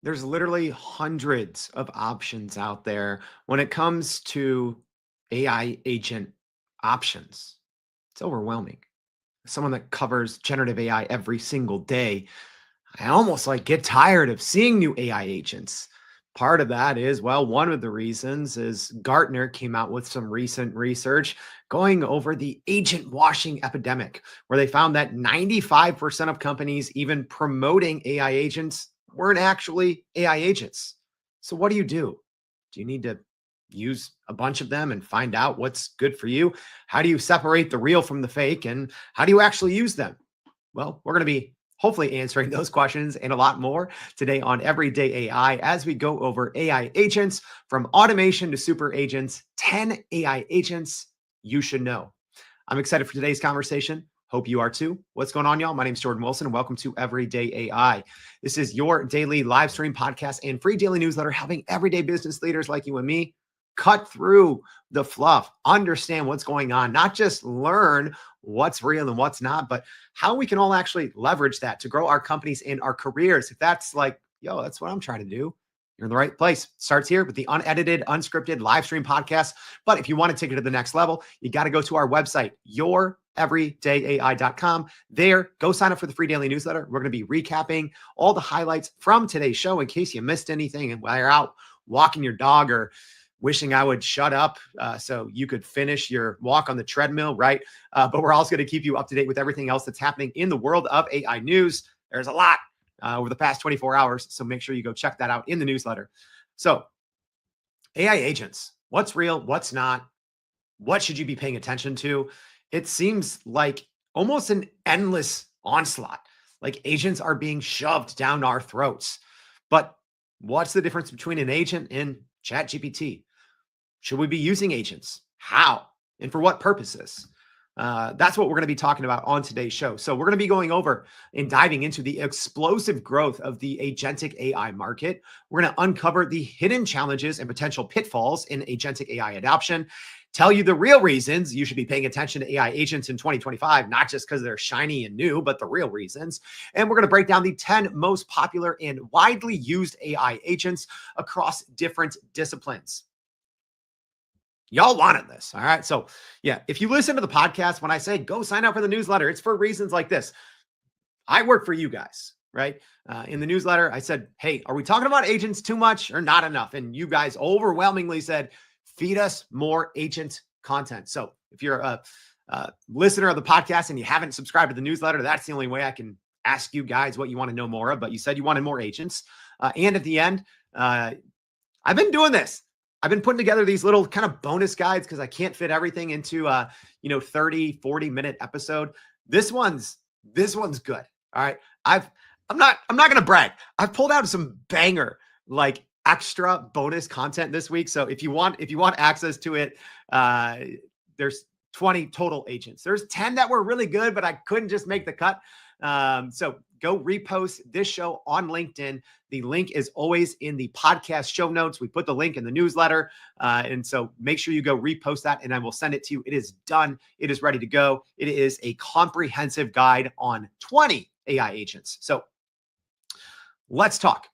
There's literally hundreds of options out there when it comes to AI agent options. It's overwhelming. As someone that covers generative AI every single day, I almost get tired of seeing new AI agents. Part of that is, well, one of the reasons is Gartner came out with some recent research going over the agent washing epidemic, where they found that 95% of companies even promoting AI agents weren't actually AI agents. So, what do you do? Do you need to use a bunch of them and find out what's good for you? How do you separate the real from the fake? And how do you actually use them? Well, we're going to be hopefully answering those questions and a lot more today on Everyday AI as we go over AI agents from automation to super agents, 10 AI agents you should know. I'm excited for today's conversation. Hope you are too. What's going on, y'all? My name is Jordan Wilson, and welcome to Everyday AI. This is your daily live stream podcast and free daily newsletter helping everyday business leaders like you and me cut through the fluff, understand what's going on, not just learn what's real and what's not, but how we can all actually leverage that to grow our companies and our careers. If that's that's what I'm trying to do, you're in the right place. It starts here with the unedited, unscripted live stream podcast. But if you want to take it to the next level, you got to go to our website, youreverydayai.com. There, go sign up for the free daily newsletter. We're going to be recapping all the highlights from today's show in case you missed anything and while you're out walking your dog or wishing I would shut up so you could finish your walk on the treadmill, right? But we're also going to keep you up to date with everything else that's happening in the world of AI news. There's a lot over the past 24 hours, so make sure you go check that out in the newsletter. So AI agents, what's real, what's not, what should you be paying attention to? It seems like almost an endless onslaught. Like agents are being shoved down our throats. But what's the difference between an agent and ChatGPT? Should we be using agents? How? And for what purposes? That's what we're going to be talking about on today's show. So we're going to be going over and diving into the explosive growth of the agentic AI market. We're going to uncover the hidden challenges and potential pitfalls in agentic AI adoption, tell you the real reasons you should be paying attention to AI agents in 2025, not just because they're shiny and new, but the real reasons. And we're going to break down the 10 most popular and widely used AI agents across different disciplines. Y'all wanted this. All right. So, yeah, if you listen to the podcast, when I say go sign up for the newsletter, it's for reasons like this. I work for you guys, right? In the newsletter, I said, hey, are we talking about agents too much or not enough? And you guys overwhelmingly said, feed us more agent content. So, if you're a listener of the podcast and you haven't subscribed to the newsletter, that's the only way I can ask you guys what you want to know more of. But you said you wanted more agents. And at the end, I've been doing this. I've been putting together these little kind of bonus guides because I can't fit everything into 30, 40-minute episode. This one's good. All right. I'm not gonna brag. I've pulled out some banger extra bonus content this week. So if you want access to it, there's 20 total agents. There's 10 that were really good, but I couldn't just make the cut. So go repost this show on LinkedIn. The link is always in the podcast show notes. We put the link in the newsletter. And so make sure you go repost that and I will send it to you. It is done. It is ready to go. It is a comprehensive guide on 20 AI agents. So let's talk.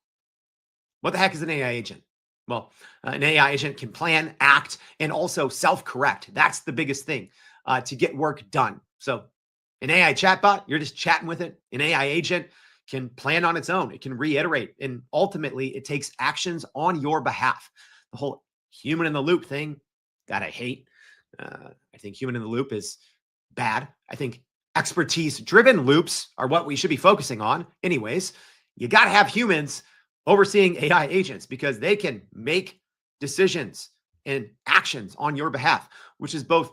What the heck is an AI agent? Well, an AI agent can plan, act, and also self-correct. That's the biggest thing to get work done. So an AI chatbot, you're just chatting with it. An AI agent can plan on its own. It can reiterate. And ultimately, it takes actions on your behalf. The whole human in the loop thing that I hate. I think human in the loop is bad. I think expertise-driven loops are what we should be focusing on. Anyways, you got to have humans overseeing AI agents because they can make decisions and actions on your behalf, which is both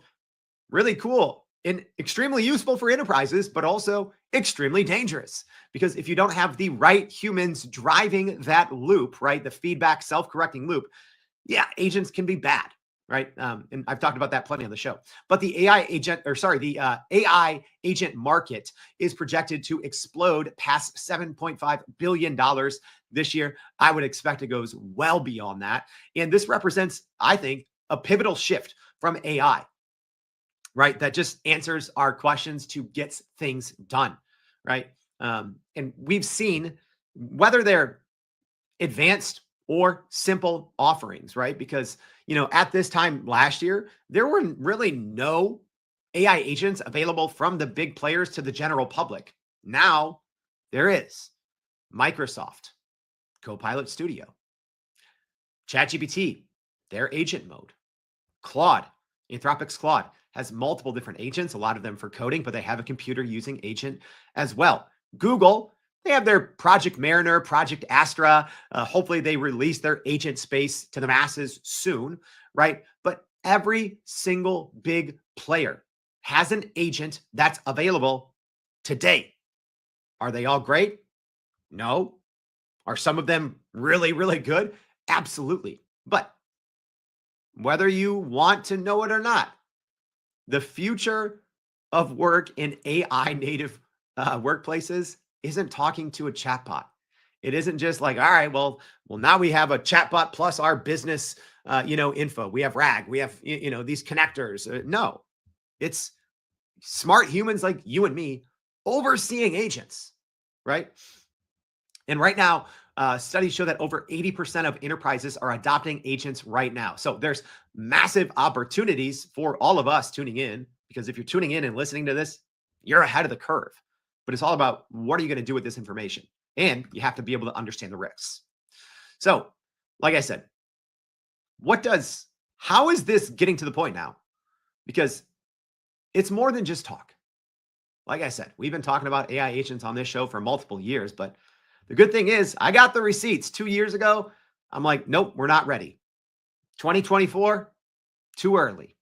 really cool and extremely useful for enterprises, but also extremely dangerous because if you don't have the right humans driving that loop, right, the feedback self-correcting loop, yeah, agents can be bad, right? And I've talked about that plenty on the show. But the AI agent market is projected to explode past $7.5 billion this year. I would expect it goes well beyond that. And this represents, I think, a pivotal shift from AI, right? That just answers our questions to get things done, right? And we've seen whether they're advanced or simple offerings, right? Because, at this time last year, there were really no AI agents available from the big players to the general public. Now there is Microsoft, Copilot Studio, ChatGPT, their agent mode, Claude, Anthropic's Claude has multiple different agents, a lot of them for coding, but they have a computer using agent as well. Google, they have their Project Mariner, Project Astra. Hopefully they release their agent space to the masses soon, right? But every single big player has an agent that's available today. Are they all great? No. Are some of them really, really good? Absolutely. But whether you want to know it or not, the future of work in AI native workplaces isn't talking to a chatbot. It isn't just like, all right, well, now we have a chatbot plus our business, info. We have RAG. We have, these connectors. No, it's smart humans like you and me overseeing agents, right? And right now, studies show that over 80% of enterprises are adopting agents right now. So there's massive opportunities for all of us tuning in, because if you're tuning in and listening to this, you're ahead of the curve. But it's all about what are you going to do with this information? And you have to be able to understand the risks. So, like I said, how is this getting to the point now? Because it's more than just talk. Like I said, we've been talking about AI agents on this show for multiple years, but the good thing is I got the receipts 2 years ago. I'm like, nope, we're not ready. 2024, too early.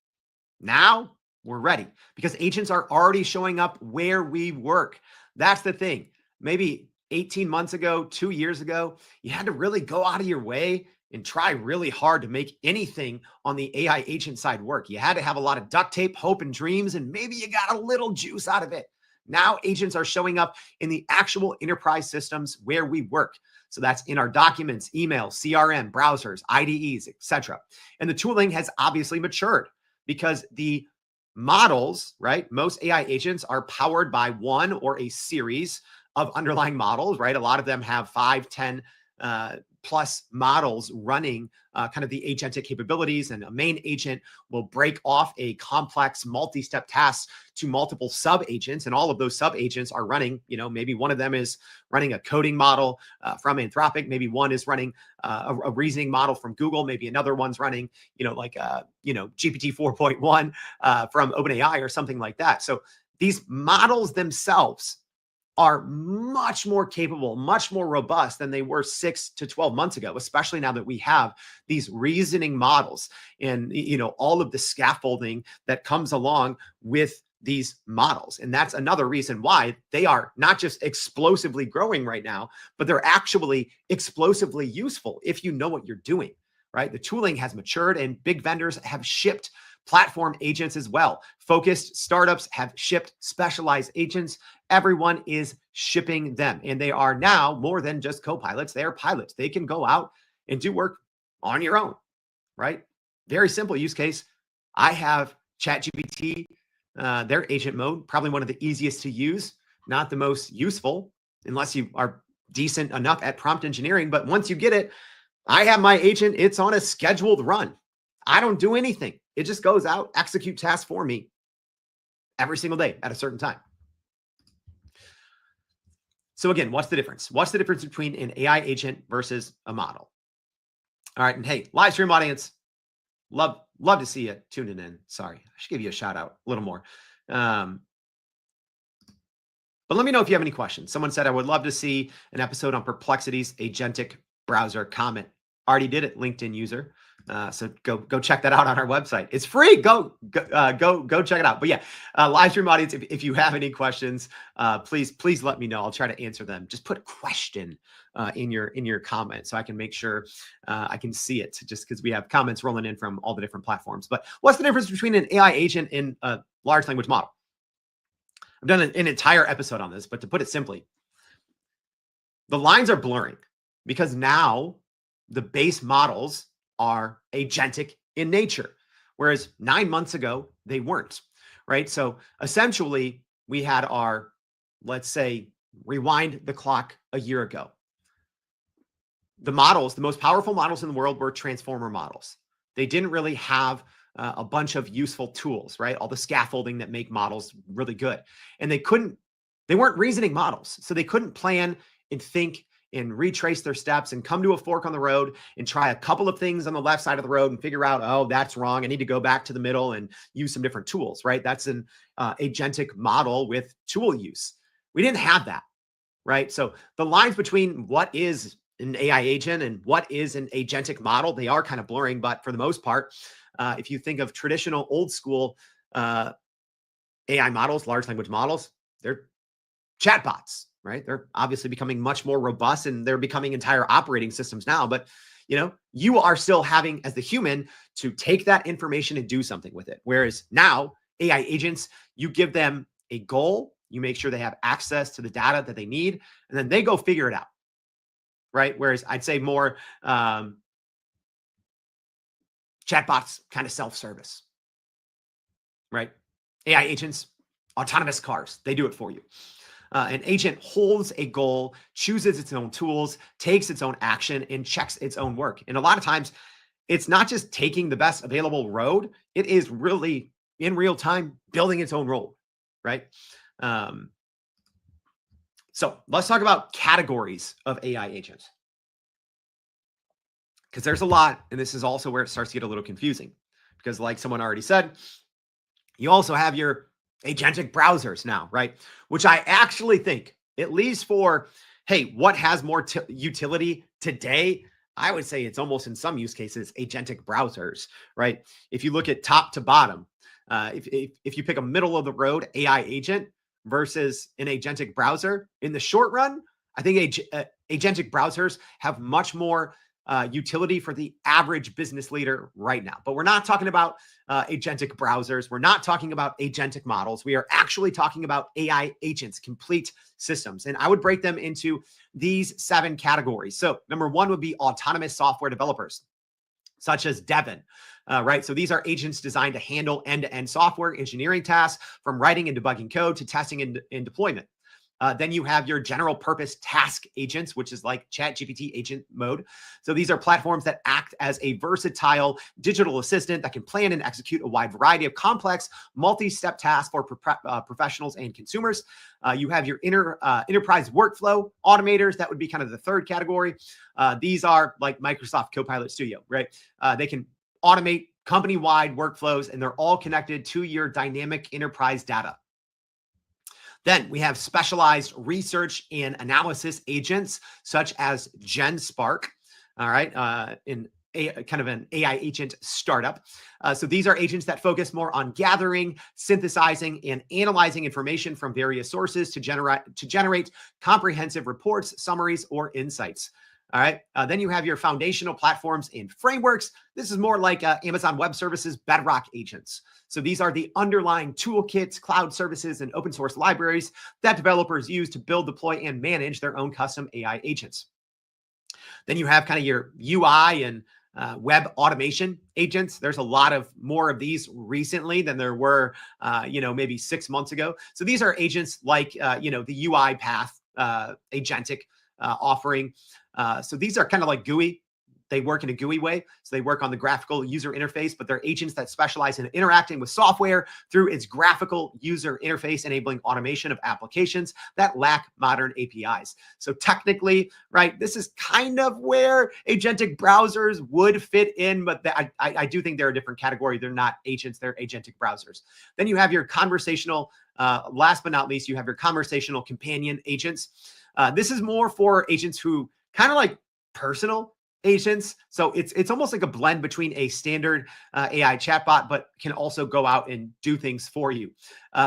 Now we're ready because agents are already showing up where we work. That's the thing. Maybe 18 months ago, 2 years ago, you had to really go out of your way and try really hard to make anything on the AI agent side work. You had to have a lot of duct tape, hope, and dreams, and maybe you got a little juice out of it. Now agents are showing up in the actual enterprise systems where we work. So that's in our documents, email, CRM, browsers, IDEs, etc. And the tooling has obviously matured because the models, right? Most AI agents are powered by one or a series of underlying models, right? A lot of them have 5, 10 plus models running kind of the agentic capabilities, and a main agent will break off a complex multi-step task to multiple sub-agents, and all of those sub-agents are running, maybe one of them is running a coding model from Anthropic, maybe one is running a reasoning model from Google, maybe another one's running, GPT 4.1 from OpenAI or something like that. So these models themselves are much more capable, much more robust than they were 6 to 12 months ago, especially now that we have these reasoning models and, all of the scaffolding that comes along with these models. And that's another reason why they are not just explosively growing right now, but they're actually explosively useful if you know what you're doing, right? The tooling has matured and big vendors have shipped platform agents as well. Focused startups have shipped specialized agents. Everyone is shipping them. And they are now more than just co-pilots. They are pilots. They can go out and do work on your own, right? Very simple use case. I have ChatGPT, their agent mode, probably one of the easiest to use, not the most useful unless you are decent enough at prompt engineering. But once you get it, I have my agent. It's on a scheduled run. I don't do anything. It just goes out, execute tasks for me every single day at a certain time. So again, what's the difference? What's the difference between an AI agent versus a model? All right. And hey, live stream audience, love to see you tuning in. Sorry, I should give you a shout out a little more. But let me know if you have any questions. Someone said, I would love to see an episode on Perplexity's agentic browser. Comment. Already did it, LinkedIn user. So go check that out on our website. It's free. Go check it out. But yeah, live stream audience, if you have any questions, please let me know. I'll try to answer them. Just put question in your comment so I can make sure I can see it, just because we have comments rolling in from all the different platforms. But what's the difference between an AI agent and a large language model? I've done an entire episode on this, but to put it simply, the lines are blurring because now the base models are agentic in nature, whereas 9 months ago, they weren't, right? So essentially, we had let's say, rewind the clock a year ago. the models, the most powerful models in the world were transformer models. They didn't really have a bunch of useful tools, right? All the scaffolding that make models really good. And they weren't reasoning models. So they couldn't plan and think and retrace their steps and come to a fork on the road and try a couple of things on the left side of the road and figure out, oh, that's wrong. I need to go back to the middle and use some different tools, right? That's an agentic model with tool use. We didn't have that, right? So the lines between what is an AI agent and what is an agentic model, they are kind of blurring, but for the most part, if you think of traditional old school AI models, large language models, they're chatbots, right? They're obviously becoming much more robust and they're becoming entire operating systems now. But you are still having, as the human, to take that information and do something with it. Whereas now, AI agents, you give them a goal, you make sure they have access to the data that they need, and then they go figure it out, right? Whereas I'd say more chatbots, kind of self-service, right? AI agents, autonomous cars, they do it for you. An agent holds a goal, chooses its own tools, takes its own action, and checks its own work. And a lot of times, it's not just taking the best available road, it is really in real time building its own road, right? So let's talk about categories of AI agents, because there's a lot, and this is also where it starts to get a little confusing, because like someone already said, you also have your agentic browsers now, right? Which I actually think, at least for, hey, what has more utility today? I would say it's almost in some use cases, agentic browsers, right? If you look at top to bottom, if you pick a middle of the road AI agent versus an agentic browser, in the short run, I think agentic browsers have much more utility for the average business leader right now. But we're not talking about agentic browsers. We're not talking about agentic models. We are actually talking about AI agents, complete systems. And I would break them into these 7 categories. So number 1 would be autonomous software developers, such as Devin. Right. So these are agents designed to handle end-to-end software engineering tasks, from writing and debugging code to testing and deployment. Then you have your general purpose task agents, which is like ChatGPT agent mode. So these are platforms that act as a versatile digital assistant that can plan and execute a wide variety of complex multi-step tasks for professionals and consumers. You have your enterprise workflow automators. That would be kind of the third category. These are like Microsoft Copilot Studio, right? They can automate company-wide workflows, and they're all connected to your dynamic enterprise data. Then we have specialized research and analysis agents, such as GenSpark, all right, in kind of an AI agent startup. So these are agents that focus more on gathering, synthesizing, and analyzing information from various sources to generate comprehensive reports, summaries, or insights. All right. Then you have your foundational platforms and frameworks. This is more like Amazon Web Services Bedrock agents. So these are the underlying toolkits, cloud services, and open source libraries that developers use to build, deploy, and manage their own custom AI agents. Then you have kind of your UI and web automation agents. There's a lot of more of these recently than there were, maybe 6 months ago. So these are agents like, the UiPath agentic offering. So these are kind of like GUI. They work in a GUI way. So they work on the graphical user interface, but they're agents that specialize in interacting with software through its graphical user interface, enabling automation of applications that lack modern APIs. So technically, right, this is kind of where agentic browsers would fit in, but I do think they're a different category. They're not agents, they're agentic browsers. Then you have your conversational, last but not least, you have your conversational companion agents. This is more for agents who kind of like personal agents. So it's almost like a blend between a standard AI chatbot, but can also go out and do things for you,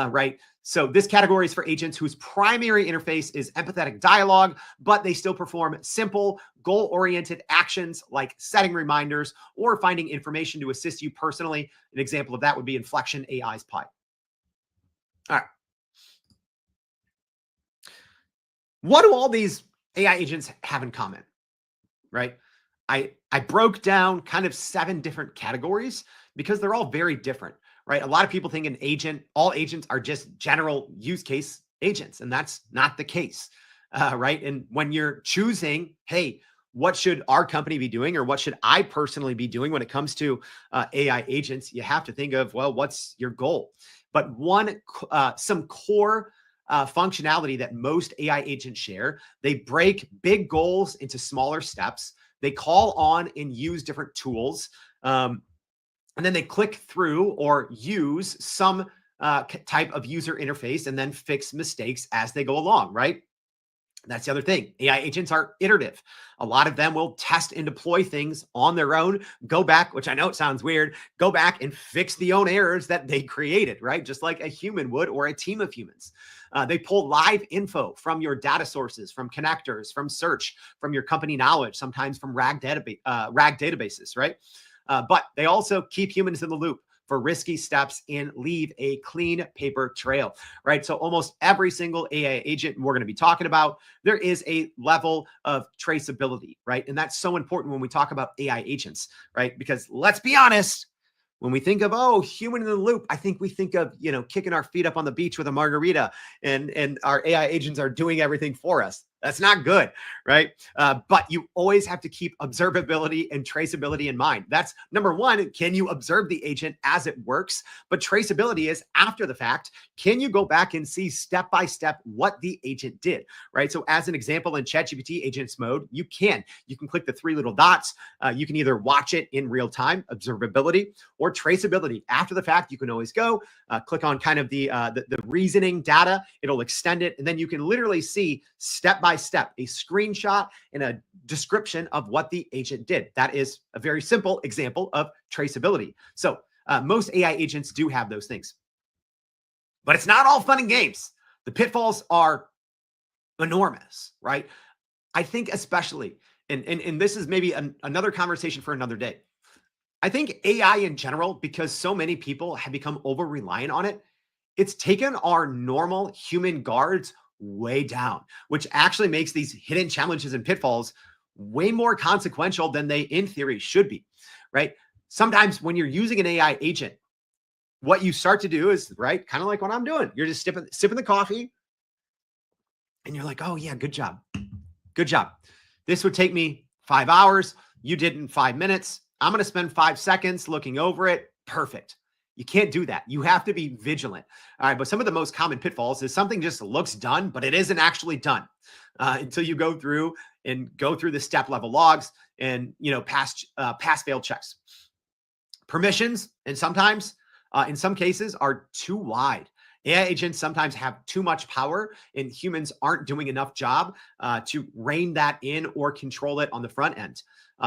right? So this category is for agents whose primary interface is empathetic dialogue, but they still perform simple, goal-oriented actions like setting reminders or finding information to assist you personally. An example of that would be Inflection AI's Pi. All right. What do all these AI agents have in common, right? I broke down kind of 7 different categories because they're all very different, right? A lot of people think all agents are just general use case agents, and that's not the case, right? And when you're choosing, hey, what should our company be doing, or what should I personally be doing when it comes to AI agents? You have to think of, well, what's your goal? But some core functionality that most AI agents share, they break big goals into smaller steps. They call on and use different tools. And then they click through or use some type of user interface and then fix mistakes as they go along, right? That's the other thing. AI agents are iterative. A lot of them will test and deploy things on their own, go back, which I know it sounds weird, go back and fix the own errors that they created, right? Just like a human would, or a team of humans. They pull live info from your data sources, from connectors, from search, from your company knowledge, sometimes from RAG databases, right? But they also keep humans in the loop for risky steps and leave a clean paper trail, right? So almost every single AI agent we're going to be talking about, there is a level of traceability, right? And that's so important when we talk about AI agents, right? Because let's be honest, when we think of, oh, human in the loop, I think we think of, kicking our feet up on the beach with a margarita and our AI agents are doing everything for us. That's not good, right? But you always have to keep observability and traceability in mind. That's number one. Can you observe the agent as it works? But traceability is after the fact. Can you go back and see step by step what the agent did, right? So as an example, in ChatGPT agents mode, you can click the three little dots. You can either watch it in real time, observability, or traceability. After the fact, you can always go click on kind of the reasoning data. It'll extend it, and then you can literally see step by step a screenshot and a description of what the agent did. That is a very simple example of traceability. So most AI agents do have those things, but it's not all fun and games. The pitfalls are enormous, right? I think especially, and this is maybe another conversation for another day. I think AI in general, because so many people have become over reliant on it, it's taken our normal human guards way down, which actually makes these hidden challenges and pitfalls way more consequential than they in theory should be, right? Sometimes when you're using an AI agent, what you start to do is, right, kind of like what I'm doing. You're just sipping the coffee and you're like, oh yeah, good job. Good job. This would take me 5 hours. You did it in 5 minutes. I'm going to spend 5 seconds looking over it. Perfect. You can't do that. You have to be vigilant. All right. But some of the most common pitfalls is something just looks done, but it isn't actually done until you go through the step level logs and, pass fail checks. Permissions, and sometimes in some cases are too wide. AI agents sometimes have too much power, and humans aren't doing enough job to rein that in or control it on the front end.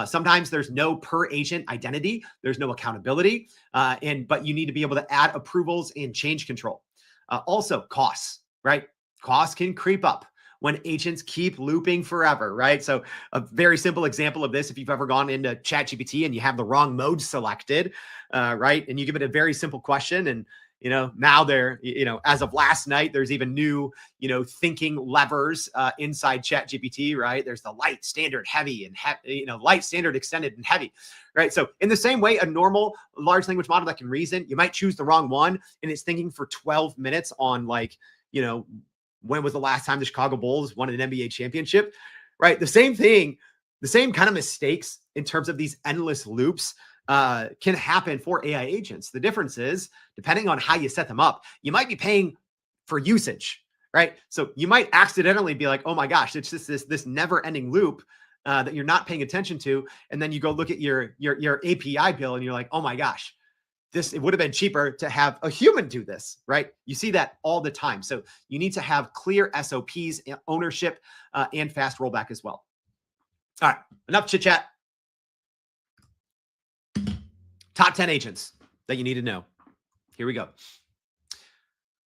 Sometimes there's no per agent identity. There's no accountability, but you need to be able to add approvals and change control. Also costs, right? Costs can creep up when agents keep looping forever, right? So a very simple example of this, if you've ever gone into ChatGPT and you have the wrong mode selected, right? And you give it a very simple question, and now as of last night, there's even new, thinking levers inside ChatGPT, right? There's the light, standard, heavy, and light, standard, extended, and heavy, right? So in the same way, a normal large language model that can reason, you might choose the wrong one, and it's thinking for 12 minutes on when was the last time the Chicago Bulls won an NBA championship, right? The same thing, the same kind of mistakes in terms of these endless loops can happen for AI agents. The difference is, depending on how you set them up, you might be paying for usage, right? So you might accidentally be like, oh my gosh, it's just this never-ending loop that you're not paying attention to. And then you go look at your API bill and you're like, oh my gosh, it would have been cheaper to have a human do this, right? You see that all the time. So you need to have clear SOPs, ownership, and fast rollback as well. All right, enough chit chat. Top 10 agents that you need to know. Here we go.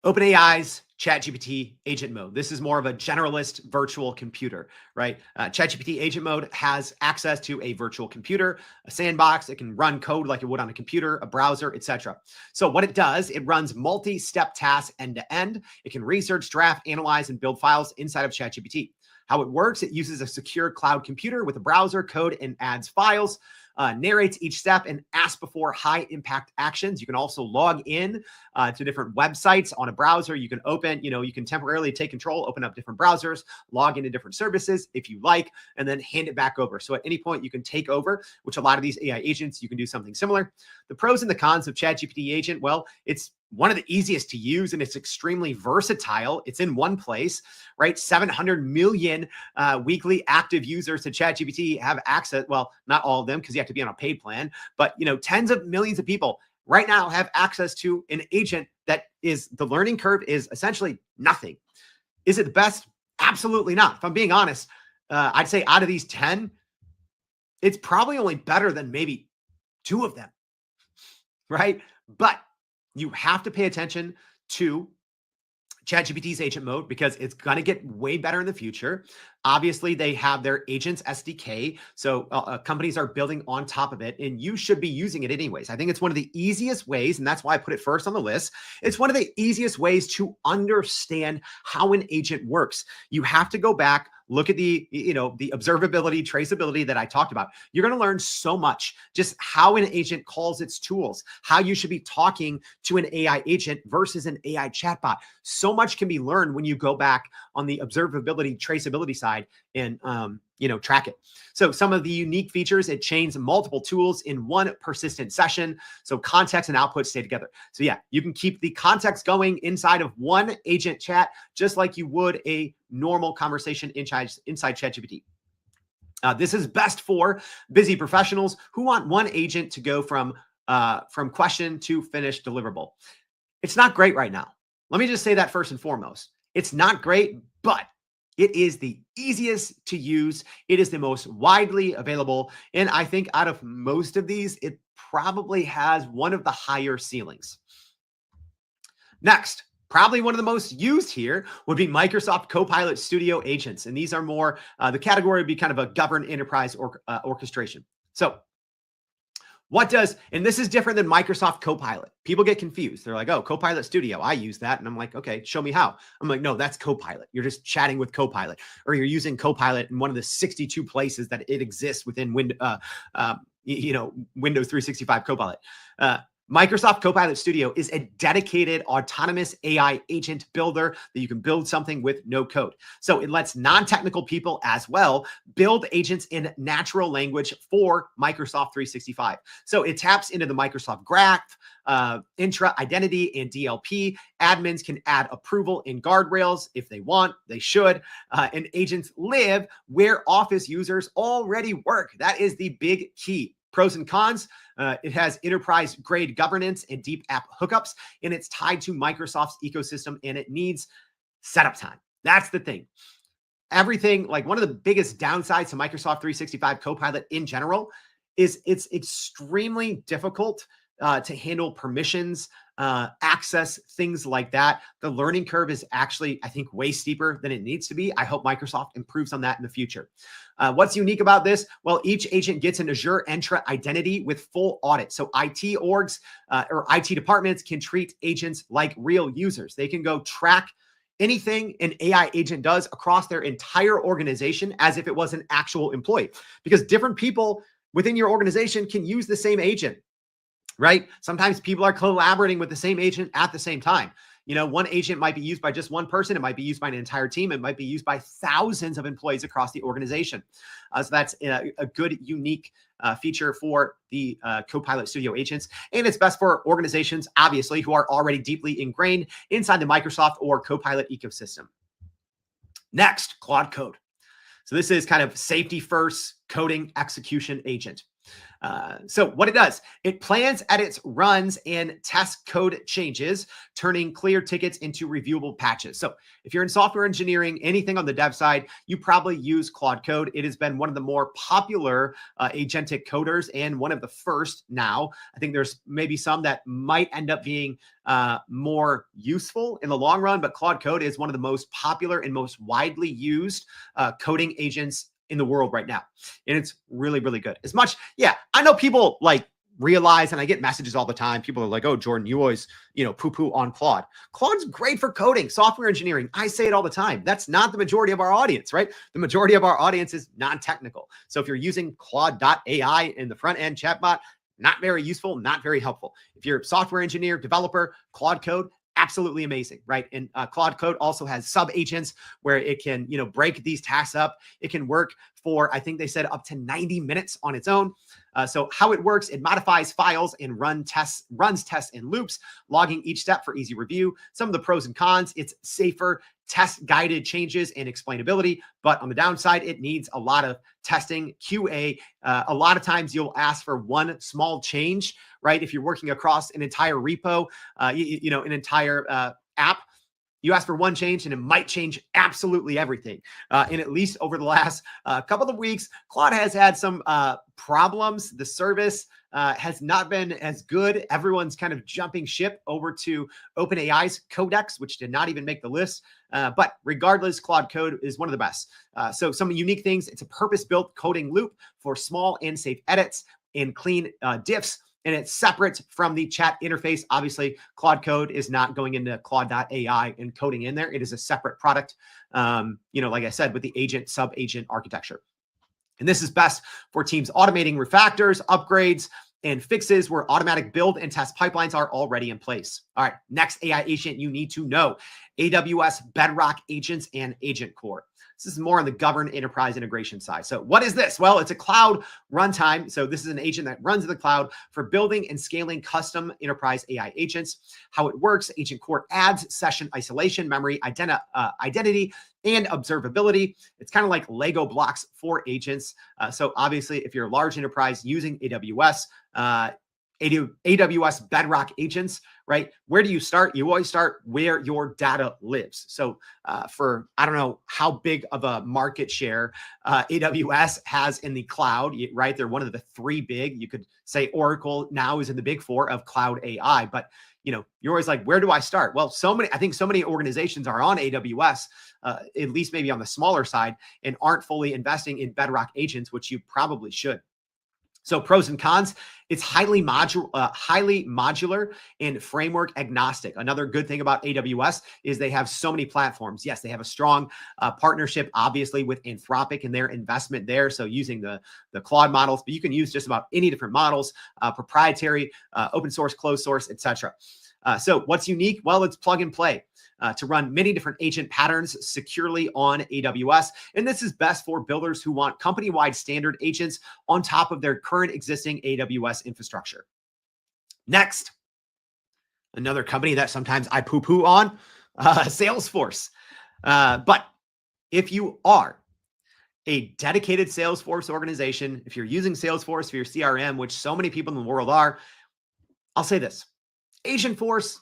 OpenAI's ChatGPT agent mode. This is more of a generalist virtual computer, right? ChatGPT agent mode has access to a virtual computer, a sandbox. It can run code like it would on a computer, a browser, etc. So what it does, it runs multi-step tasks end to end. It can research, draft, analyze, and build files inside of ChatGPT. How it works, it uses a secure cloud computer with a browser, code, and adds files. Narrates each step and asks before high impact actions. You can also log in to different websites on a browser. You can open, you can temporarily take control, open up different browsers, log into different services if you like, and then hand it back over. So at any point you can take over, which a lot of these AI agents, you can do something similar. The pros and the cons of ChatGPT agent, well, it's one of the easiest to use and it's extremely versatile. It's in one place, right? 700 million weekly active users to ChatGPT have access. Well, not all of them because you have to be on a paid plan, but tens of millions of people right now have access to an agent that is, the learning curve is essentially nothing. Is it the best? Absolutely not. If I'm being honest, I'd say out of these 10, it's probably only better than maybe 2 of them, right? But you have to pay attention to ChatGPT's agent mode because it's going to get way better in the future. Obviously, they have their agents SDK. So companies are building on top of it, and you should be using it anyways. I think it's one of the easiest ways, and that's why I put it first on the list. It's one of the easiest ways to understand how an agent works. You have to go back, look at the observability, traceability that I talked about. You're going to learn so much, just how an agent calls its tools, how you should be talking to an AI agent versus an AI chatbot. So much can be learned when you go back on the observability, traceability side and, track it. So some of the unique features, it chains multiple tools in one persistent session. So context and output stay together. So yeah, you can keep the context going inside of one agent chat, just like you would a normal conversation inside ChatGPT. This is best for busy professionals who want one agent to go from question to finished deliverable. It's not great right now. Let me just say that first and foremost. It's not great, but it is the easiest to use. It is the most widely available. And I think out of most of these, it probably has one of the higher ceilings. Next, probably one of the most used here would be Microsoft Copilot Studio agents. And these are more, the category would be kind of a governed enterprise orchestration. So and this is different than Microsoft Copilot. People get confused. They're like, oh, Copilot Studio, I use that. And I'm like, okay, show me how. I'm like, no, that's Copilot. You're just chatting with Copilot, or you're using Copilot in one of the 62 places that it exists within Windows 365 Copilot. Microsoft Copilot Studio is a dedicated autonomous AI agent builder that you can build something with no code. So it lets non-technical people as well build agents in natural language for Microsoft 365. So it taps into the Microsoft Graph, Intra Identity, and DLP. Admins can add approval and guardrails if they want, they should. And agents live where Office users already work. That is the big key. Pros and cons, it has enterprise-grade governance and deep app hookups, and it's tied to Microsoft's ecosystem, and it needs setup time. That's the thing. Everything, like one of the biggest downsides to Microsoft 365 Copilot in general is it's extremely difficult to handle permissions, access, things like that. The learning curve is actually, I think, way steeper than it needs to be. I hope Microsoft improves on that in the future. What's unique about this? Well, each agent gets an Azure Entra identity with full audit. So IT orgs or IT departments can treat agents like real users. They can go track anything an AI agent does across their entire organization as if it was an actual employee, because different people within your organization can use the same agent. Right? Sometimes people are collaborating with the same agent at the same time. One agent might be used by just one person. It might be used by an entire team. It might be used by thousands of employees across the organization. So that's a good, unique feature for the Copilot Studio agents. And it's best for organizations, obviously, who are already deeply ingrained inside the Microsoft or Copilot ecosystem. Next, Claude Code. So this is kind of safety first coding execution agent. So what it does, it plans, edits, runs, and tests code changes, turning clear tickets into reviewable patches. So if you're in software engineering, anything on the dev side, you probably use Claude Code. It has been one of the more popular agentic coders and one of the first now. I think there's maybe some that might end up being more useful in the long run, but Claude Code is one of the most popular and most widely used coding agents in the world right now. And it's really, really good. I know people like realize, and I get messages all the time. People are like, "Oh, Jordan, you always, poo-poo on Claude." Claude's great for coding, software engineering. I say it all the time. That's not the majority of our audience, right? The majority of our audience is non-technical. So if you're using Claude.ai in the front end chatbot, not very useful, not very helpful. If you're a software engineer, developer, Claude Code, absolutely amazing, right? And Claude Code also has sub agents where it can, break these tasks up. It can work for, I think they said, up to 90 minutes on its own. So how it works, it modifies files and runs tests in loops, logging each step for easy review. Some of the pros and cons: it's safer, test-guided changes and explainability. But on the downside, it needs a lot of testing, QA. A lot of times you'll ask for one small change, right? If you're working across an entire repo, an entire app, you ask for one change and it might change absolutely everything. And at least over the last couple of weeks, Claude has had some problems. The service has not been as good. Everyone's kind of jumping ship over to OpenAI's Codex, which did not even make the list. But regardless, Claude Code is one of the best. So some unique things: it's a purpose-built coding loop for small and safe edits and clean diffs. And it's separate from the chat interface. Obviously, Claude Code is not going into Claude.ai and coding in there. It is a separate product, like I said, with the agent, sub-agent architecture. And this is best for teams automating refactors, upgrades, and fixes where automatic build and test pipelines are already in place. All right, next AI agent you need to know: AWS Bedrock Agents and Agent Core. This is more on the governed enterprise integration side. So what is this? Well, it's a cloud runtime. So this is an agent that runs in the cloud for building and scaling custom enterprise AI agents. How it works: Agent Core adds session isolation, memory, identity, and observability. It's kind of like Lego blocks for agents. So obviously, if you're a large enterprise using AWS, AWS Bedrock Agents, right? Where do you start? You always start where your data lives. So for, I don't know how big of a market share AWS has in the cloud, right? They're one of the three big. You could say Oracle now is in the big four of cloud AI, but you're always like, where do I start? Well, I think so many organizations are on AWS, at least maybe on the smaller side, and aren't fully investing in Bedrock Agents, which you probably should. So pros and cons: it's highly modular and framework agnostic. Another good thing about AWS is they have so many platforms. Yes, they have a strong partnership, obviously, with Anthropic and their investment there. So using the Claude models, but you can use just about any different models, proprietary, open source, closed source, etc. So what's unique? Well, it's plug and play to run many different agent patterns securely on AWS. And this is best for builders who want company-wide standard agents on top of their current existing AWS infrastructure. Next, another company that sometimes I poo-poo on, Salesforce. But if you are a dedicated Salesforce organization, if you're using Salesforce for your CRM, which so many people in the world are, I'll say this: Agentforce,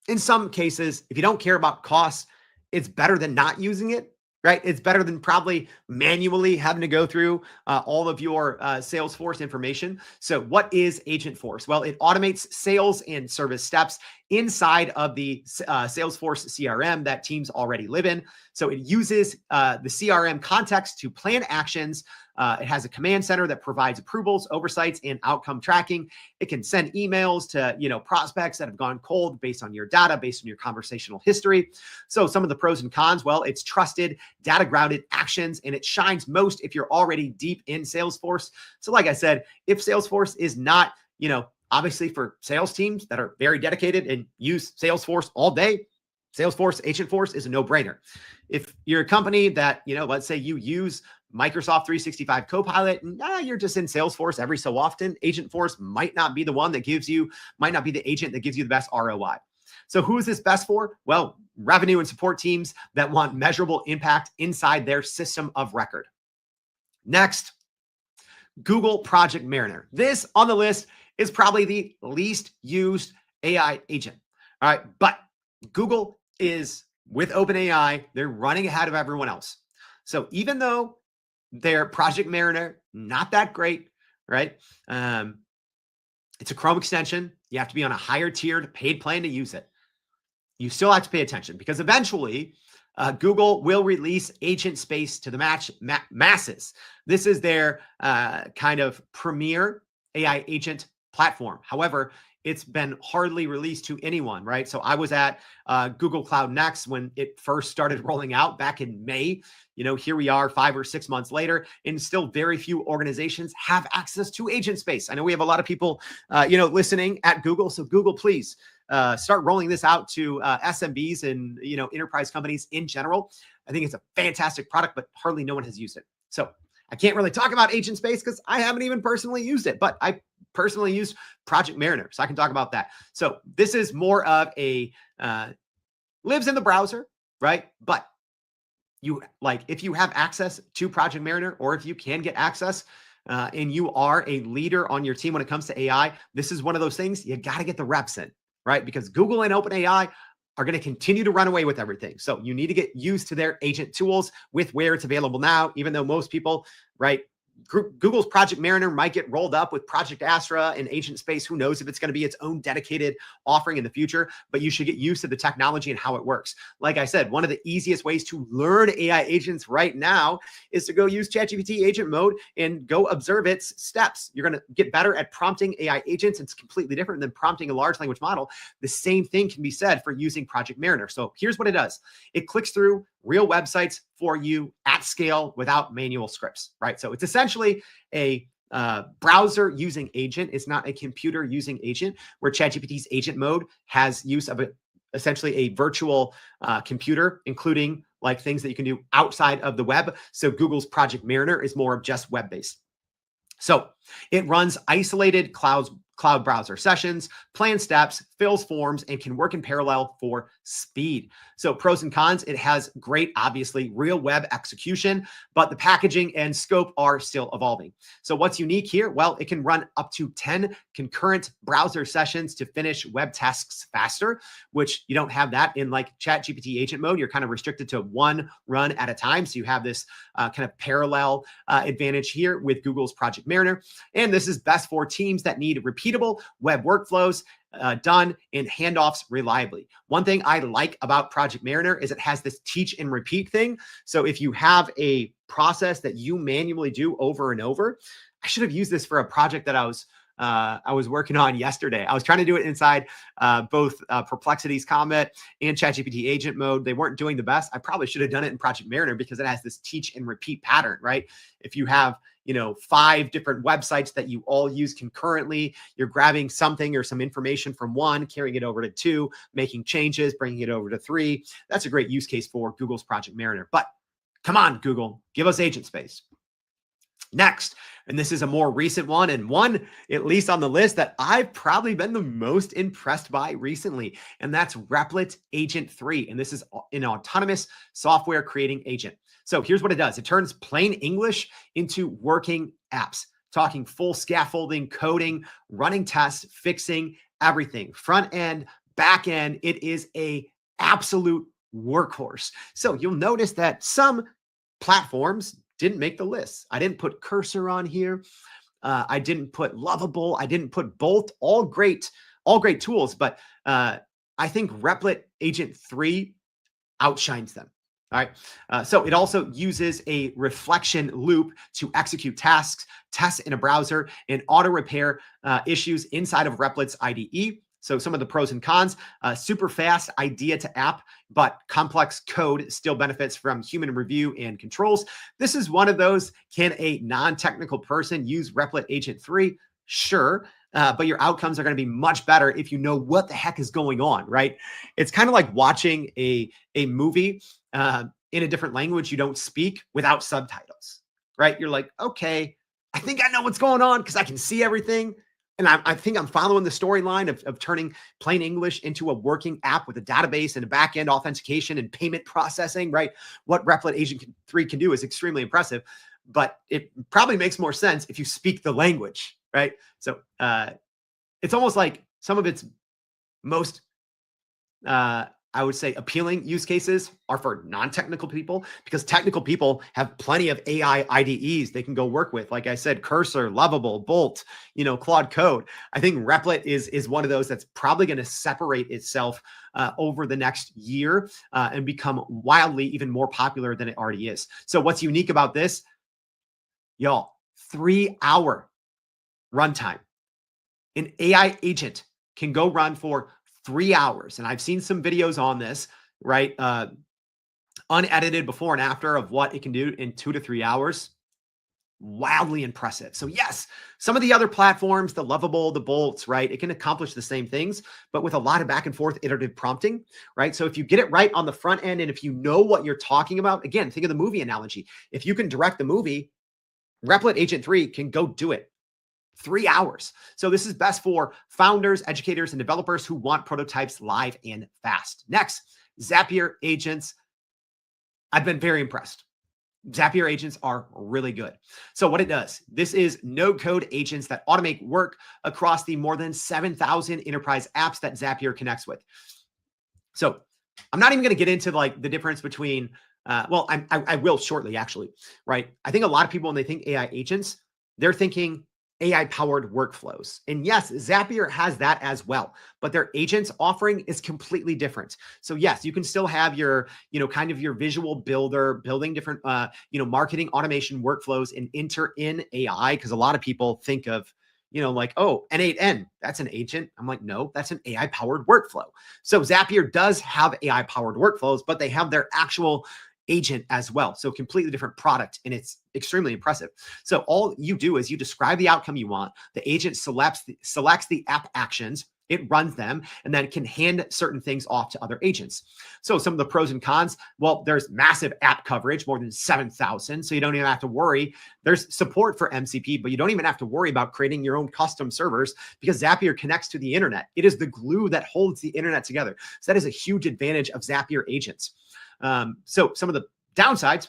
in some cases, if you don't care about costs, it's better than not using it, right? It's better than probably manually having to go through all of your Salesforce information. So what is Agentforce? Well, it automates sales and service steps inside of the Salesforce CRM that teams already live in. So it uses the CRM context to plan actions. It has a command center that provides approvals, oversights, and outcome tracking. It can send emails to prospects that have gone cold based on your data, based on your conversational history. So some of the pros and cons: well, it's trusted, data-grounded actions, and it shines most if you're already deep in Salesforce. So like I said, if Salesforce is not, obviously for sales teams that are very dedicated and use Salesforce all day, Salesforce, Agentforce is a no-brainer. If you're a company that, let's say you use Microsoft 365 Copilot, you're just in Salesforce every so often, Agentforce might not be the agent that gives you the best ROI. So who is this best for? Well, revenue and support teams that want measurable impact inside their system of record. Next, Google Project Mariner. This on the list is probably the least used AI agent. All right, but Google is with OpenAI, they're running ahead of everyone else. So even though their Project Mariner, not that great, right? It's a Chrome extension. You have to be on a higher tiered paid plan to use it. You still have to pay attention because eventually Google will release Agent Space to the masses. This is their kind of premier AI agent platform. However, it's been hardly released to anyone, right? So I was at Google Cloud Next when it first started rolling out back in May. Here we are 5 or 6 months later, and still very few organizations have access to agent space. I know we have a lot of people, listening at Google. So Google, please start rolling this out to SMBs and, enterprise companies in general. I think it's a fantastic product, but hardly no one has used it. So I can't really talk about agent space because I haven't even personally used it, but I personally used Project Mariner, so I can talk about that. So this is more of a lives in the browser, right? But if you have access to Project Mariner, or if you can get access and you are a leader on your team when it comes to AI, this is one of those things you got to get the reps in, right? Because Google and OpenAI are going to continue to run away with everything. So you need to get used to their agent tools with where it's available now, even though most people, right? Google's Project Mariner might get rolled up with Project Astra and Agent Space. Who knows if it's going to be its own dedicated offering in the future, but you should get used to the technology and how it works. Like I said, one of the easiest ways to learn AI agents right now is to go use ChatGPT agent mode and go observe its steps. You're going to get better at prompting AI agents. It's completely different than prompting a large language model. The same thing can be said for using Project Mariner. So here's what it does. It clicks through real websites for you at scale without manual scripts, right? So it's essentially a browser using agent. It's not a computer using agent, where ChatGPT's agent mode has use of essentially a virtual computer, including like things that you can do outside of the web. So Google's Project Mariner is more of just web-based. So it runs isolated cloud browser sessions, plans steps, fills forms, and can work in parallel for speed. So pros and cons, it has great, obviously, real web execution, but the packaging and scope are still evolving. So what's unique here? Well, it can run up to 10 concurrent browser sessions to finish web tasks faster, which you don't have that in like ChatGPT agent mode. You're kind of restricted to one run at a time. So you have this kind of parallel advantage here with Google's Project Mariner. And this is best for teams that need repeatable web workflows done and handoffs reliably. One thing I like about Project Mariner is it has this teach and repeat thing. So if you have a process that you manually do over and over, I should have used this for a project that I was working on yesterday. I was trying to do it inside both Perplexity's Comet and ChatGPT agent mode. They weren't doing the best. I probably should have done it in Project Mariner because it has this teach and repeat pattern, right? If you have 5 different websites that you all use concurrently, you're grabbing something or some information from one, carrying it over to 2, making changes, bringing it over to 3. That's a great use case for Google's Project Mariner. But come on, Google, give us agent space. Next, and this is a more recent one, and one, at least on the list, that I've probably been the most impressed by recently, and that's Replit Agent 3. And this is an autonomous software creating agent. So here's what it does. It turns plain English into working apps, talking full scaffolding, coding, running tests, fixing everything, front end, back end. It is a absolute workhorse. So you'll notice that some platforms didn't make the list. I didn't put Cursor on here. I didn't put Lovable. I didn't put Bolt. All great tools, but I think Replit Agent 3 outshines them. All right. So it also uses a reflection loop to execute tasks, tests in a browser, and auto repair issues inside of Replit's IDE. So some of the pros and cons, super fast idea to app, but complex code still benefits from human review and controls. This is one of those, can a non-technical person use Replit Agent 3? Sure. But your outcomes are going to be much better if you know what the heck is going on, right? It's kind of like watching a movie in a different language you don't speak without subtitles, right? You're like, okay, I think I know what's going on because I can see everything. And I think I'm following the storyline of turning plain English into a working app with a database and a back-end authentication and payment processing, right? What Replit Agent 3 can do is extremely impressive, but it probably makes more sense if you speak the language, right? So it's almost like some of its most, I would say, appealing use cases are for non-technical people, because technical people have plenty of AI IDEs they can go work with. Like I said, Cursor, Lovable, Bolt, Claude Code. I think Replit is one of those that's probably going to separate itself over the next year and become wildly even more popular than it already is. So what's unique about this, y'all? 3-hour runtime An AI agent can go run for 3 hours. And I've seen some videos on this, right? Unedited before and after of what it can do in 2 to 3 hours. Wildly impressive. So yes, some of the other platforms, the Lovable, the Bolts, right? It can accomplish the same things, but with a lot of back and forth iterative prompting, right? So if you get it right on the front end, and if you know what you're talking about, again, think of the movie analogy. If you can direct the movie, Replit Agent 3 can go do it. 3 hours. So this is best for founders, educators, and developers who want prototypes live and fast. Next, Zapier agents. I've been very impressed. Zapier agents are really good. So what it does, this is no-code agents that automate work across the more than 7,000 enterprise apps that Zapier connects with. So I'm not even going to get into like the difference between, I will shortly actually, right? I think a lot of people, when they think AI agents, they're thinking AI-powered workflows. And yes, Zapier has that as well, but their agents offering is completely different. So yes, you can still have your, kind of your visual builder, building different, marketing automation workflows and enter in AI, because a lot of people think of, like, oh, N8N, that's an agent. I'm like, no, that's an AI-powered workflow. So Zapier does have AI-powered workflows, but they have their actual agent as well. So completely different product, and it's extremely impressive. So all you do is you describe the outcome you want. The agent selects the app actions, it runs them, and then can hand certain things off to other agents. So some of the pros and cons, well, there's massive app coverage, more than 7,000. So you don't even have to worry. There's support for MCP, but you don't even have to worry about creating your own custom servers because Zapier connects to the internet. It is the glue that holds the internet together. So that is a huge advantage of Zapier agents. So some of the downsides,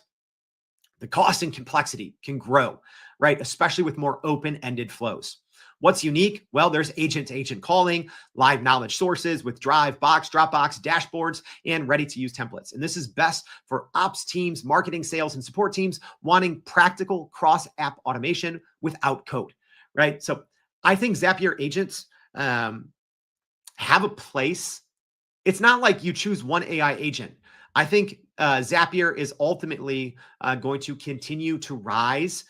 the cost and complexity can grow, right? Especially with more open-ended flows. What's unique? Well, there's agent-to-agent calling, live knowledge sources with Drive, Box, Dropbox, dashboards, and ready-to-use templates. And this is best for ops teams, marketing, sales, and support teams wanting practical cross-app automation without code, right? So I think Zapier agents have a place. It's not like you choose one AI agent. I think Zapier is ultimately going to continue to rise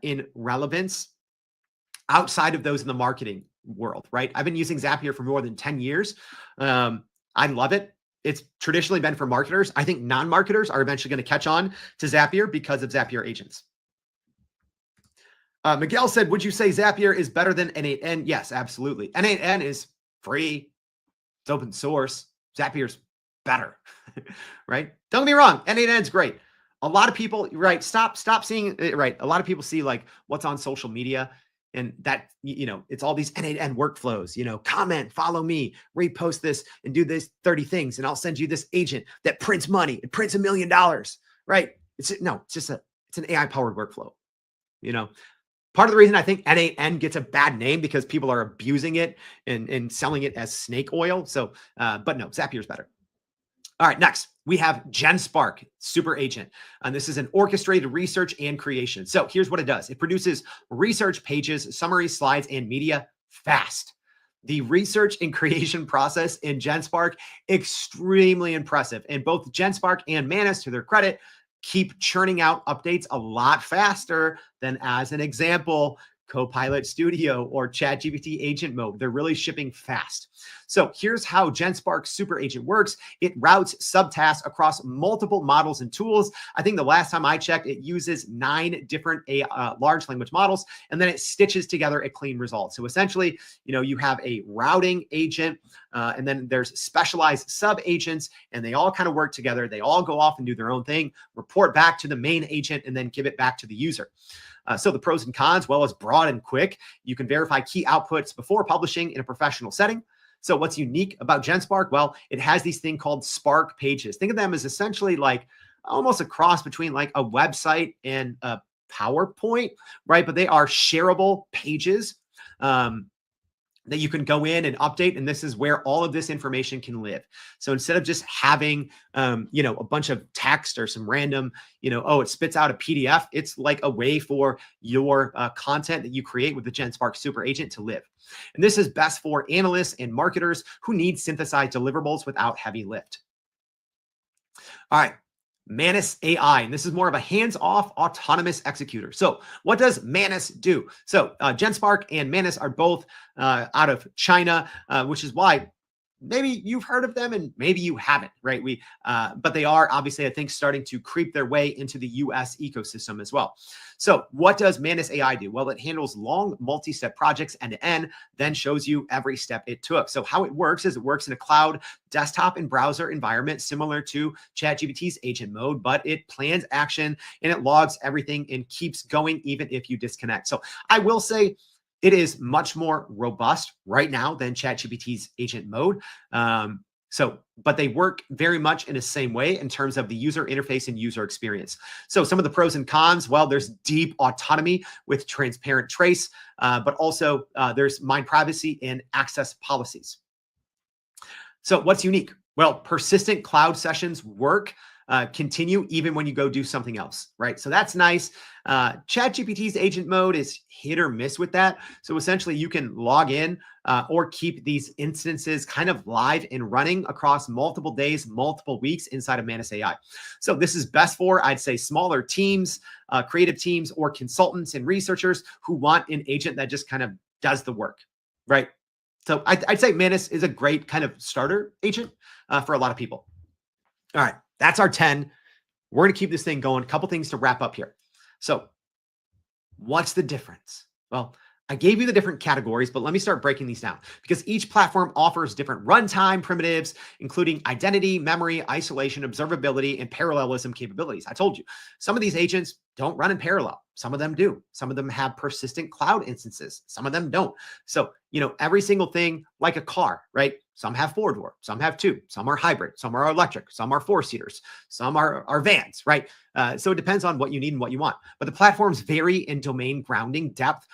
in relevance outside of those in the marketing world, right? I've been using Zapier for more than 10 years. I love it. It's traditionally been for marketers. I think non-marketers are eventually going to catch on to Zapier because of Zapier agents. Miguel said, would you say Zapier is better than N8N? Yes, absolutely. N8N is free. It's open source. Zapier's better, right? Don't get me wrong. N8N is great. A lot of people, right? Stop seeing it, right? A lot of people see like what's on social media, and that, it's all these N8N workflows, comment, follow me, repost this and do this 30 things. And I'll send you this agent that prints money. It prints $1 million, right? It's an AI powered workflow. Part of the reason I think N8N gets a bad name because people are abusing it and selling it as snake oil. So, but no, Zapier's better. All right, next we have GenSpark Super Agent, and this is an orchestrated research and creation. So here's what it does. It produces research pages, summaries, slides, and media fast. The research and creation process in GenSpark, extremely impressive. And both GenSpark and Manus, to their credit, keep churning out updates a lot faster than, as an example, Copilot Studio or ChatGPT Agent Mode. They're really shipping fast. So here's how GenSpark Super Agent works. It routes subtasks across multiple models and tools. I think the last time I checked, it uses 9 different large language models, and then it stitches together a clean result. So essentially, you have a routing agent, and then there's specialized sub agents, and they all kind of work together. They all go off and do their own thing, report back to the main agent, and then give it back to the user. So the pros and cons, well, as broad and quick. You can verify key outputs before publishing in a professional setting. So what's unique about GenSpark? Well, it has these thing called Spark pages. Think of them as essentially like almost a cross between like a website and a PowerPoint, right? But they are shareable pages that you can go in and update. And this is where all of this information can live. So instead of just having, a bunch of text or some random, it spits out a PDF, it's like a way for your content that you create with the GenSpark Super Agent to live. And this is best for analysts and marketers who need synthesized deliverables without heavy lift. All right. Manus AI, and this is more of a hands-off autonomous executor. So what does Manus do? So GenSpark and Manus are both out of China, which is why maybe you've heard of them and maybe you haven't, right? But they are obviously, I think, starting to creep their way into the US ecosystem as well. So what does Manus AI do? Well, it handles long multi-step projects end to end, then shows you every step it took. So how it works is it works in a cloud, desktop, and browser environment similar to ChatGPT's agent mode, but it plans action and it logs everything and keeps going even if you disconnect. So I will say, it is much more robust right now than ChatGPT's agent mode. But they work very much in the same way in terms of the user interface and user experience. So some of the pros and cons, well, there's deep autonomy with transparent trace, but also there's mind privacy and access policies. So what's unique? Well, persistent cloud sessions work continue even when you go do something else, right? So that's nice. ChatGPT's agent mode is hit or miss with that. So essentially you can log in or keep these instances kind of live and running across multiple days, multiple weeks inside of Manus AI. So this is best for, I'd say, smaller teams, creative teams, or consultants and researchers who want an agent that just kind of does the work, right? So I'd say Manus is a great kind of starter agent for a lot of people. All right. That's our 10. We're going to keep this thing going. A couple things to wrap up here. So what's the difference? Well, I gave you the different categories, but let me start breaking these down because each platform offers different runtime primitives, including identity, memory, isolation, observability, and parallelism capabilities. I told you, some of these agents don't run in parallel. Some of them do. Some of them have persistent cloud instances. Some of them don't. So, every single thing like a car, right? Some have four-door, some have two, some are hybrid, some are electric, some are four-seaters, some are vans, right? So it depends on what you need and what you want. But the platforms vary in domain grounding depth.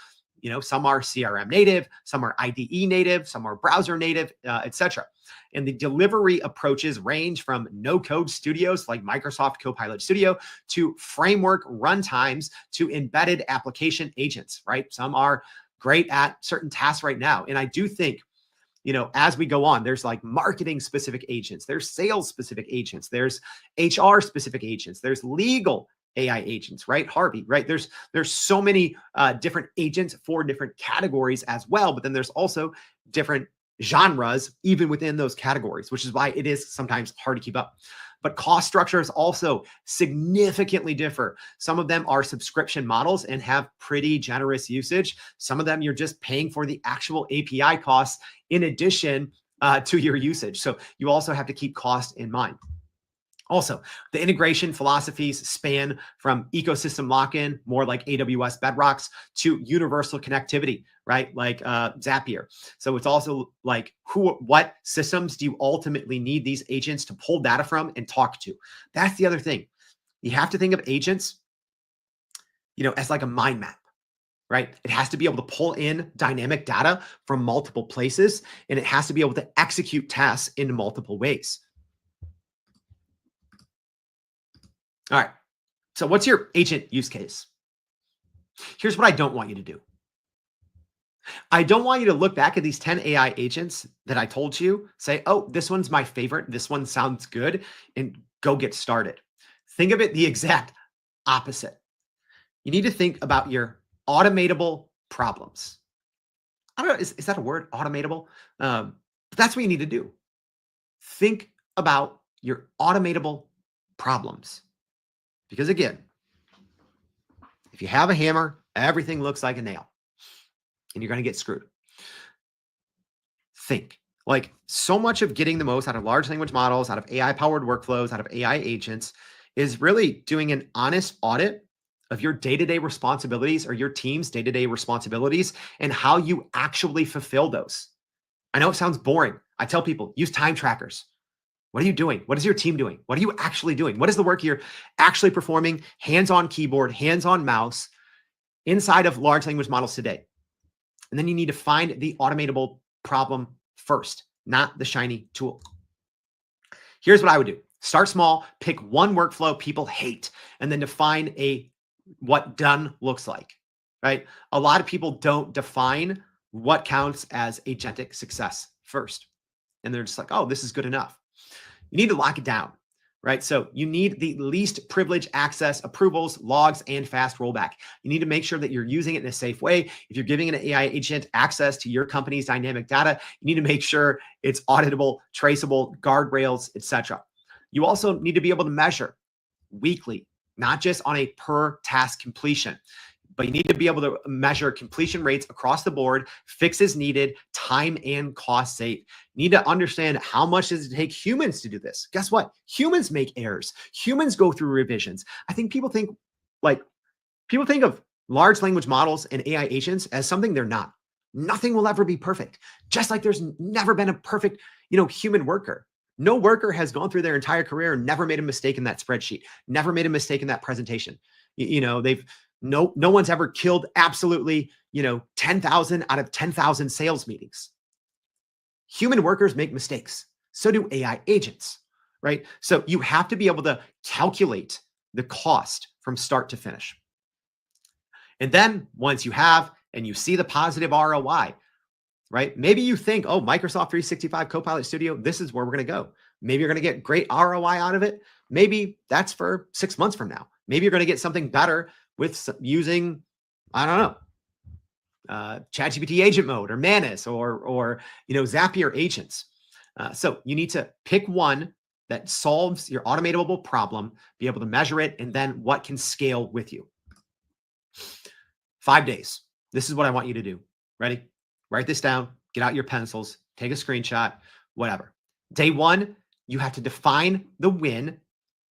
Some are CRM native, some are IDE native, some are browser native, etc. And the delivery approaches range from no-code studios like Microsoft Copilot Studio to framework runtimes to embedded application agents, right? Some are great at certain tasks right now. And I do think, as we go on, there's like marketing specific agents, there's sales specific agents, there's HR specific agents, there's legal AI agents, right? Harvey, right? There's so many different agents for different categories as well, but then there's also different genres even within those categories, which is why it is sometimes hard to keep up. But cost structures also significantly differ. Some of them are subscription models and have pretty generous usage. Some of them you're just paying for the actual API costs in addition to your usage. So you also have to keep cost in mind. Also, the integration philosophies span from ecosystem lock-in, more like AWS Bedrocks, to universal connectivity, right? Like Zapier. So it's also like what systems do you ultimately need these agents to pull data from and talk to? That's the other thing. You have to think of agents, as like a mind map, right? It has to be able to pull in dynamic data from multiple places, and it has to be able to execute tasks in multiple ways. All right. So what's your agent use case? Here's what I don't want you to do. I don't want you to look back at these 10 AI agents that I told you, say, oh, this one's my favorite. This one sounds good, and go get started. Think of it the exact opposite. You need to think about your automatable problems. I don't know, is that a word, automatable? But that's what you need to do. Think about your automatable problems. Because again, if you have a hammer, everything looks like a nail and you're going to get screwed. Think like so much of getting the most out of large language models, out of AI powered workflows, out of AI agents is really doing an honest audit of your day-to-day responsibilities or your team's day-to-day responsibilities and how you actually fulfill those. I know it sounds boring. I tell people use time trackers. What are you doing? What is your team doing? What are you actually doing? What is the work you're actually performing? Hands-on keyboard, hands-on mouse inside of large language models today. And then you need to find the automatable problem first, not the shiny tool. Here's what I would do. Start small, pick one workflow people hate, and then define what done looks like, right? A lot of people don't define what counts as agentic success first. And they're just like, oh, this is good enough. You need to lock it down, right? So you need the least privilege access, approvals, logs, and fast rollback. You need to make sure that you're using it in a safe way. If you're giving an AI agent access to your company's dynamic data, you need to make sure it's auditable, traceable, guardrails, etc. You also need to be able to measure weekly, not just on a per task completion, but you need to be able to measure completion rates across the board, fixes needed, time and cost saved. You need to understand how much does it take humans to do this. Guess what? Humans make errors. Humans go through revisions. I think people think of large language models and AI agents as something they're not. Nothing will ever be perfect. Just like there's never been a perfect, human worker. No worker has gone through their entire career and never made a mistake in that spreadsheet, never made a mistake in that presentation. No one's ever killed absolutely, 10,000 out of 10,000 sales meetings. Human workers make mistakes. So do AI agents, right? So you have to be able to calculate the cost from start to finish. And then once you have and you see the positive ROI, right? Maybe you think, oh, Microsoft 365 Copilot Studio, this is where we're going to go. Maybe you're going to get great ROI out of it. Maybe that's for 6 months from now. Maybe you're going to get something better with using, I don't know, ChatGPT agent mode or Manus or Zapier agents. So you need to pick one that solves your automatable problem, be able to measure it, and then what can scale with you. 5 days. This is what I want you to do. Ready? Write this down, get out your pencils, take a screenshot, whatever. Day 1, you have to define the win,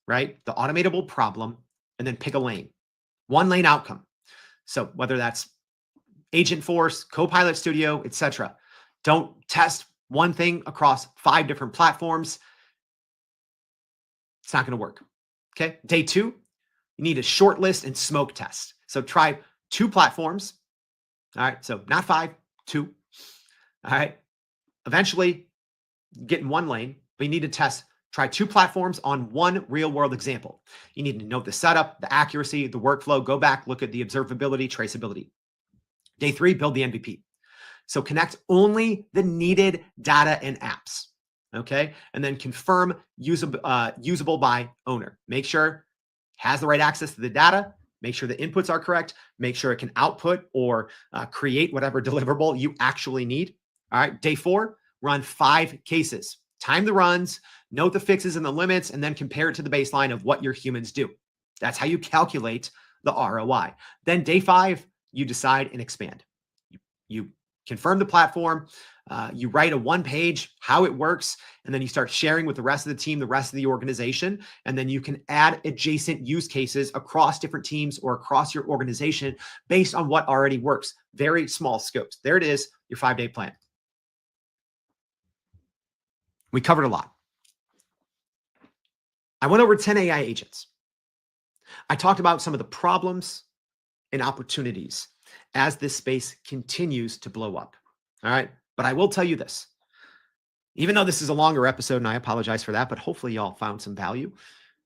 right? The automatable problem, and then pick a lane. 1 lane outcome. So whether that's Agent Force, Copilot Studio, etc. Don't test one thing across 5 different platforms. It's not going to work. Okay. Day 2, you need a shortlist and smoke test. So try 2 platforms. All right. So not 5, 2. All right. Eventually get in 1 lane, but you need to try 2 platforms on 1 real world example. You need to know the setup, the accuracy, the workflow, go back, look at the observability, traceability. Day 3, build the MVP. So connect only the needed data and apps. Okay. And then confirm usable by owner. Make sure it has the right access to the data. Make sure the inputs are correct. Make sure it can output or create whatever deliverable you actually need. All right. Day 4, run 5 cases. Time the runs, note the fixes and the limits, and then compare it to the baseline of what your humans do. That's how you calculate the ROI. Then day 5, you decide and expand. You confirm the platform. You write a 1-page how it works, and then you start sharing with the rest of the team, the rest of the organization, and then you can add adjacent use cases across different teams or across your organization based on what already works. Very small scopes. There it is, your 5-day plan. We covered a lot. I went over 10 AI agents. I talked about some of the problems and opportunities as this space continues to blow up. All right. But I will tell you this, even though this is a longer episode, and I apologize for that, but hopefully y'all found some value.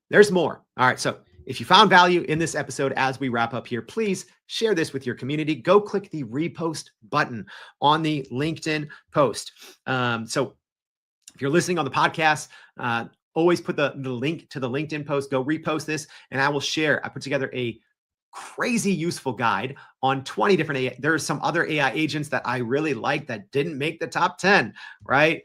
There's more. All right. So if you found value in this episode, as we wrap up here, please share this with your community. Go click the repost button on the LinkedIn post. So if you're listening on the podcast, always put the link to the LinkedIn post, go repost this, and I will share. I put together a crazy useful guide on 20 different AI. There are some other AI agents that I really like that didn't make the top 10, right?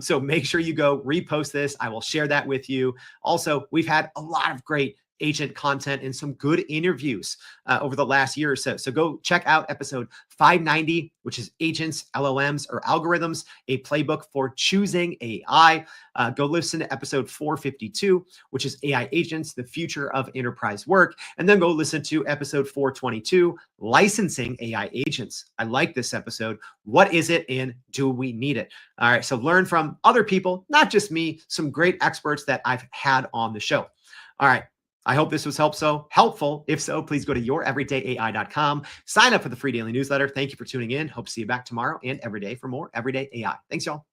So make sure you go repost this. I will share that with you. Also, we've had a lot of great agent content and some good interviews over the last year or so. So go check out episode 590, which is Agents, LLMs, or Algorithms, a playbook for choosing AI. Go listen to episode 452, which is AI Agents, the future of enterprise work. And then go listen to episode 422, Licensing AI Agents. I like this episode. What is it and do we need it? All right, so learn from other people, not just me, some great experts that I've had on the show. All right. I hope this was helpful. If so, please go to youreverydayai.com. Sign up for the free daily newsletter. Thank you for tuning in. Hope to see you back tomorrow and every day for more Everyday AI. Thanks, y'all.